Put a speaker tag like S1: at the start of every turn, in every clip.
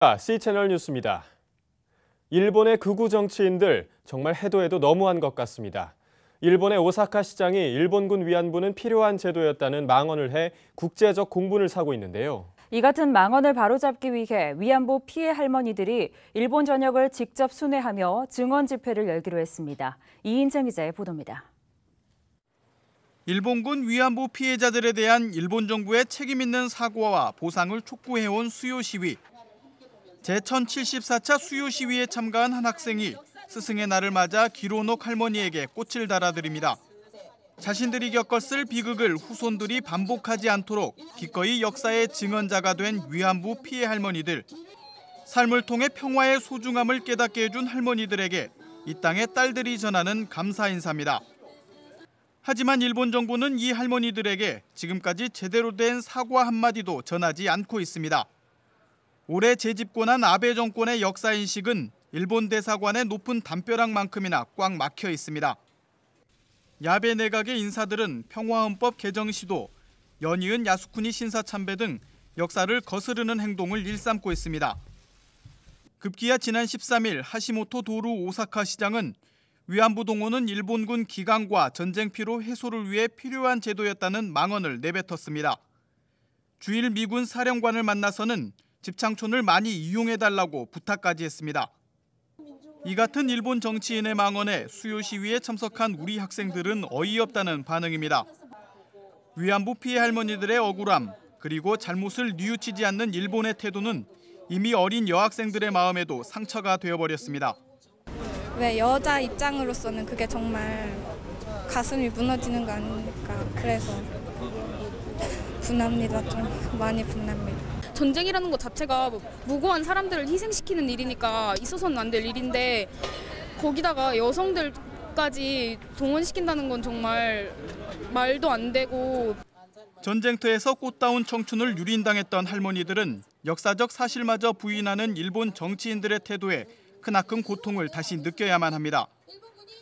S1: C채널 뉴스입니다. 일본의 극우 정치인들 정말 해도 해도 너무한 것 같습니다. 일본의 오사카 시장이 일본군 위안부는 필요한 제도였다는 망언을 해 국제적 공분을 사고 있는데요.
S2: 이 같은 망언을 바로잡기 위해 위안부 피해 할머니들이 일본 전역을 직접 순회하며 증언 집회를 열기로 했습니다. 이인정 기자의 보도입니다.
S3: 일본군 위안부 피해자들에 대한 일본 정부의 책임 있는 사과와 보상을 촉구해온 수요 시위. 제1074차 수요 시위에 참가한 한 학생이 스승의 날을 맞아 기로녹 할머니에게 꽃을 달아드립니다. 자신들이 겪었을 비극을 후손들이 반복하지 않도록 기꺼이 역사의 증언자가 된 위안부 피해 할머니들. 삶을 통해 평화의 소중함을 깨닫게 해준 할머니들에게 이 땅의 딸들이 전하는 감사 인사입니다. 하지만 일본 정부는 이 할머니들에게 지금까지 제대로 된 사과 한마디도 전하지 않고 있습니다. 올해 재집권한 아베 정권의 역사인식은 일본 대사관의 높은 담벼락만큼이나 꽉 막혀 있습니다. 야베 내각의 인사들은 평화헌법 개정 시도, 연이은 야스쿠니 신사 참배 등 역사를 거스르는 행동을 일삼고 있습니다. 급기야 지난 13일 하시모토 도루 오사카 시장은 위안부 동원은 일본군 기강과 전쟁 피로 해소를 위해 필요한 제도였다는 망언을 내뱉었습니다. 주일 미군 사령관을 만나서는 집창촌을 많이 이용해달라고 부탁까지 했습니다. 이 같은 일본 정치인의 망언에 수요 시위에 참석한 우리 학생들은 어이없다는 반응입니다. 위안부 피해 할머니들의 억울함, 그리고 잘못을 뉘우치지 않는 일본의 태도는 이미 어린 여학생들의 마음에도 상처가 되어버렸습니다.
S4: 왜 여자 입장으로서는 그게 정말 가슴이 무너지는 거 아닙니까? 그래서 분합니다. 좀 많이 분합니다.
S5: 전쟁이라는 것 자체가 무고한 사람들을 희생시키는 일이니까 있어서는 안 될 일인데 거기다가 여성들까지 동원시킨다는 건 정말 말도 안 되고.
S3: 전쟁터에서 꽃다운 청춘을 유린당했던 할머니들은 역사적 사실마저 부인하는 일본 정치인들의 태도에 크나큰 고통을 다시 느껴야만 합니다.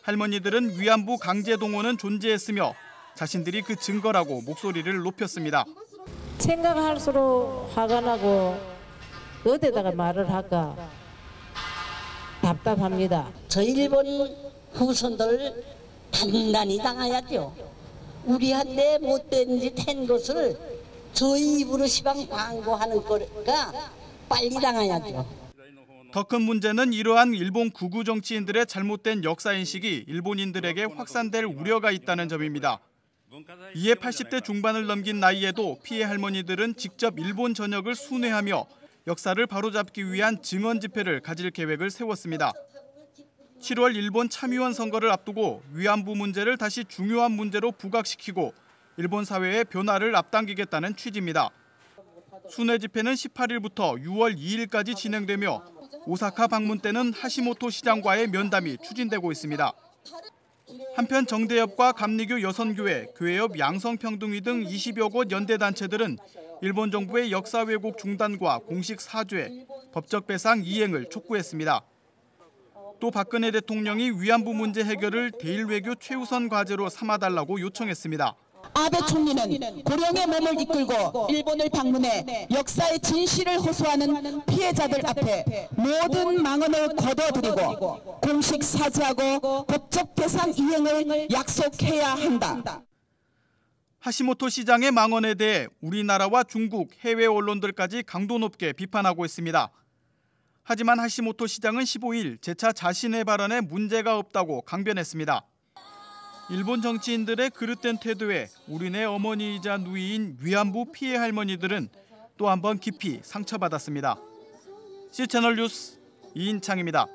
S3: 할머니들은 위안부 강제 동원은 존재했으며 자신들이 그 증거라고 목소리를 높였습니다.
S6: 생각할수록 화가 나고 어디다가 말을 할까 답답합니다.
S7: 저 일본 후손들 단단히 당해야죠. 우리한테 못된 짓 한 것을 저희 입으로 시방 광고하는 거가 빨리 당해야죠.
S3: 더 큰 문제는 이러한 일본 극우 정치인들의 잘못된 역사인식이 일본인들에게 확산될 우려가 있다는 점입니다. 이에 80대 중반을 넘긴 나이에도 피해 할머니들은 직접 일본 전역을 순회하며 역사를 바로잡기 위한 증언 집회를 가질 계획을 세웠습니다. 7월 일본 참의원 선거를 앞두고 위안부 문제를 다시 중요한 문제로 부각시키고 일본 사회의 변화를 앞당기겠다는 취지입니다. 순회 집회는 18일부터 6월 2일까지 진행되며 오사카 방문 때는 하시모토 시장과의 면담이 추진되고 있습니다. 한편 정대협과 감리교 여선교회, 교회협 양성평등위 등 20여 곳 연대단체들은 일본 정부의 역사 왜곡 중단과 공식 사죄, 법적 배상 이행을 촉구했습니다. 또 박근혜 대통령이 위안부 문제 해결을 대일 외교 최우선 과제로 삼아달라고 요청했습니다.
S8: 아베 총리는 고령의 몸을 이끌고 일본을 방문해 역사의 진실을 호소하는 피해자들 앞에 모든 망언을 거둬들이고 공식 사죄하고 법적 배상 이행을 약속해야 한다.
S3: 하시모토 시장의 망언에 대해 우리나라와 중국, 해외 언론들까지 강도 높게 비판하고 있습니다. 하지만 하시모토 시장은 15일 재차 자신의 발언에 문제가 없다고 강변했습니다. 일본 정치인들의 그릇된 태도에 우리네 어머니이자 누이인 위안부 피해 할머니들은 또 한 번 깊이 상처받았습니다. C채널 뉴스 이인창입니다.